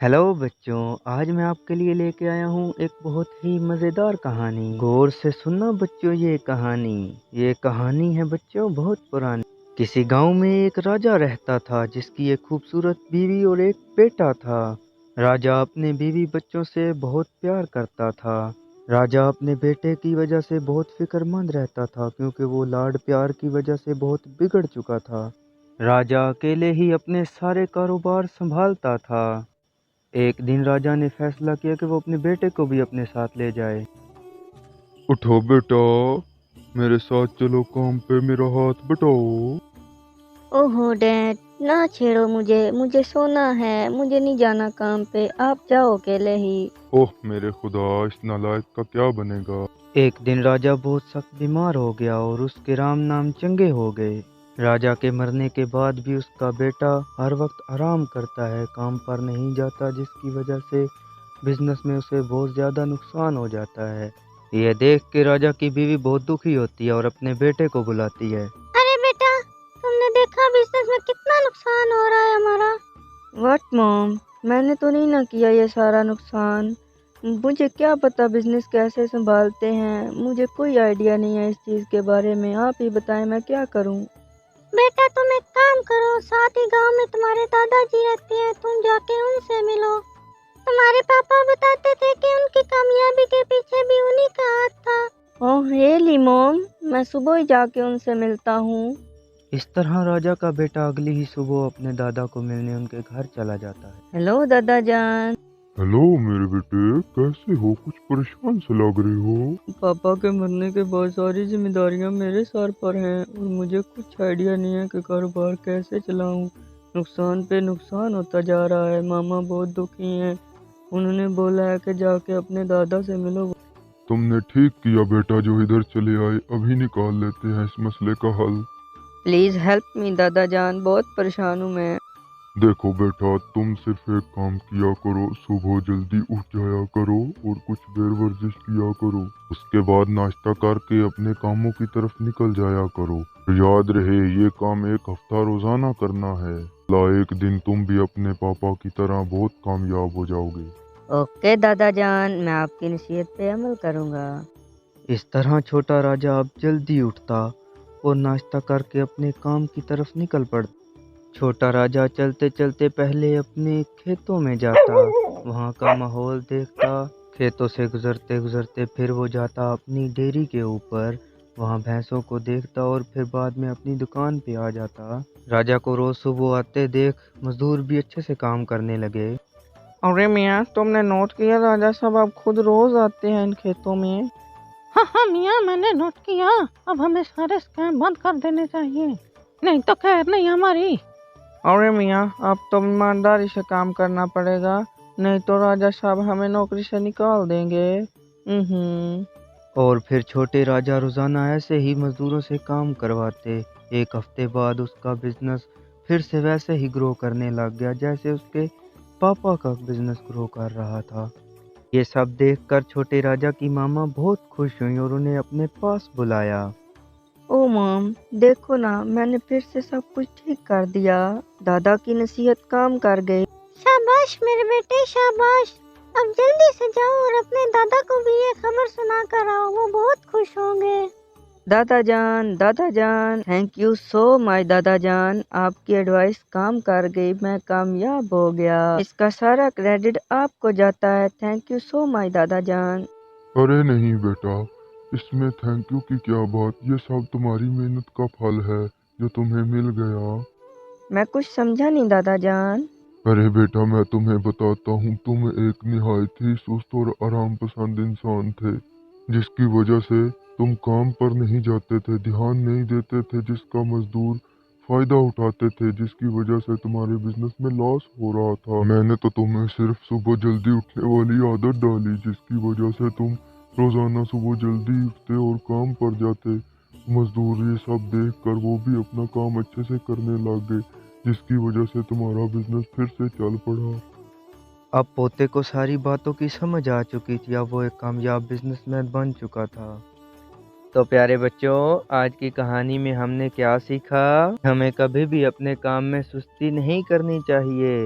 Hello बच्चों, आज मैं आपके लिए लेके आया हूँ एक बहुत ही मज़ेदार कहानी। गौर से सुनना बच्चों, ये कहानी है बच्चों बहुत पुरानी। किसी गांव में एक राजा रहता था जिसकी एक खूबसूरत बीवी और एक बेटा था। राजा अपने बीवी बच्चों से बहुत प्यार करता था। राजा अपने बेटे की वजह से बहुत फिक्रमंद रहता था क्योंकि वो लाड प्यार की वजह से बहुत बिगड़ चुका था। राजा अकेले ही अपने सारे कारोबार संभालता था। एक दिन राजा ने फैसला किया कि वो अपने बेटे को भी अपने साथ ले जाए। उठो बेटा, मेरे साथ चलो काम पे, मेरा हाथ बटाओ। ओहो डैड, ना छेड़ो मुझे मुझे सोना है, मुझे नहीं जाना काम पे, आप जाओ अकेले ही। ओह मेरे खुदा, इस नालायक का क्या बनेगा। एक दिन राजा बहुत सख्त बीमार हो गया और उसके राम नाम चंगे हो गए। राजा के मरने के बाद भी उसका बेटा हर वक्त आराम करता है, काम पर नहीं जाता, जिसकी वजह से बिजनेस में उसे बहुत ज़्यादा नुकसान हो जाता है। यह देख के राजा की बीवी बहुत दुखी होती है और अपने बेटे को बुलाती है। अरे बेटा, तुमने देखा बिजनेस में कितना नुकसान हो रहा है हमारा। व्हाट मॉम, मैंने तो नहीं ना किया ये सारा नुकसान। मुझे क्या पता बिजनेस कैसे संभालते हैं, मुझे कोई आइडिया नहीं है इस चीज़ के बारे में। आप ही बताएं मैं क्या करूं। बेटा तुम एक काम करो, साथ ही गांव में तुम्हारे दादाजी रहते हैं, तुम जाके उनसे मिलो। तुम्हारे पापा बताते थे कि उनकी कामयाबी के पीछे भी उन्हीं का हाथ था। ओह रियली मॉम, मैं सुबह ही जाके उनसे मिलता हूँ। इस तरह राजा का बेटा अगली ही सुबह अपने दादा को मिलने उनके घर चला जाता है। हेलो दादा जान। हेलो मेरे बेटे, कैसे हो? कुछ परेशान से लग रहे हो। पापा के मरने के बाद सारी जिम्मेदारियां मेरे सर पर हैं और मुझे कुछ आइडिया नहीं है कि कारोबार कैसे चलाऊं। नुकसान पे नुकसान होता जा रहा है। मामा बहुत दुखी हैं। उन्होंने बोला है कि जाके अपने दादा से मिलो। तुमने ठीक किया बेटा जो इधर चले आए, अभी निकाल लेते हैं इस मसले का हल। प्लीज हेल्प मी दादा जान, बहुत परेशान हूँ मैं। देखो बेटा, तुम सिर्फ एक काम किया करो, सुबह जल्दी उठ जाया करो और कुछ देर वर्जिश किया करो। उसके बाद नाश्ता करके अपने कामों की तरफ निकल जाया करो। याद रहे, ये काम एक हफ्ता रोजाना करना है। ला एक दिन तुम भी अपने पापा की तरह बहुत कामयाब हो जाओगे। ओके दादा जान, मैं आपकी नसीहत पे अमल करूँगा। इस तरह छोटा राजा अब जल्दी उठता और नाश्ता करके अपने काम की तरफ निकल पड़ता। छोटा राजा चलते चलते पहले अपने खेतों में जाता, वहाँ का माहौल देखता। खेतों से गुजरते गुजरते फिर वो जाता अपनी डेयरी के ऊपर, वहाँ भैंसों को देखता और फिर बाद में अपनी दुकान पे आ जाता। राजा को रोज सुबह आते देख मजदूर भी अच्छे से काम करने लगे। अरे मियाँ, तुमने नोट किया राजा साहब अब खुद रोज आते हैं इन खेतों में। हाँ हाँ मियाँ, मैंने नोट किया। अब हमें सारे स्कैम बंद कर देने चाहिए, नहीं तो खैर नहीं हमारी। अरे मियाँ, अब तो ईमानदारी से काम करना पड़ेगा, नहीं तो राजा साहब हमें नौकरी से निकाल देंगे। और फिर छोटे राजा रोजाना ऐसे ही मजदूरों से काम करवाते। एक हफ्ते बाद उसका बिजनेस फिर से वैसे ही ग्रो करने लग गया जैसे उसके पापा का बिजनेस ग्रो कर रहा था। ये सब देखकर छोटे राजा की मामा बहुत खुश हुई और उन्हें अपने पास बुलाया। ओ मॉम, देखो ना, मैंने फिर से सब कुछ ठीक कर दिया। दादा की नसीहत काम कर गई। शाबाश मेरे बेटे, शाबाश। अब जल्दी से जाओ और अपने दादा को भी ये खबर सुना कर आओ, वो बहुत खुश होंगे। दादा जान, थैंक यू सो मच दादा जान, आपकी एडवाइस काम कर गई, मैं कामयाब हो गया। इसका सारा क्रेडिट आपको जाता है। थैंक यू सो मच दादा जान। अरे नहीं बेटा, इसमें थैंक यू की क्या बात, ये सब तुम्हारी मेहनत का फल है जो तुम्हें मिल गया। मैं कुछ समझा नहीं दादा जान। अरे बेटा, मैं तुम्हें बताता हूँ, तुम एक निहायत ही सुस्त और आराम पसंद इंसान थे, जिसकी वजह से तुम काम पर नहीं जाते थे, ध्यान नहीं देते थे, जिसका मजदूर फायदा उठाते थे, जिसकी वजह से तुम्हारे बिजनेस में लॉस हो रहा था। मैंने तो तुम्हें सिर्फ सुबह जल्दी उठने वाली आदत डाली, जिसकी वजह से तुम रोजाना सुबह जल्दी उठते और काम पर जाते। मजदूर ये सब देख कर वो भी अपना काम अच्छे से करने लग गए, जिसकी वजह से तुम्हारा बिजनेस फिर से चल पड़ा। अब पोते को सारी बातों की समझ आ चुकी थी, अब वो एक कामयाब बिजनेसमैन बन चुका था। तो प्यारे बच्चों, आज की कहानी में हमने क्या सीखा? हमें कभी भी अपने काम में सुस्ती नहीं करनी चाहिए।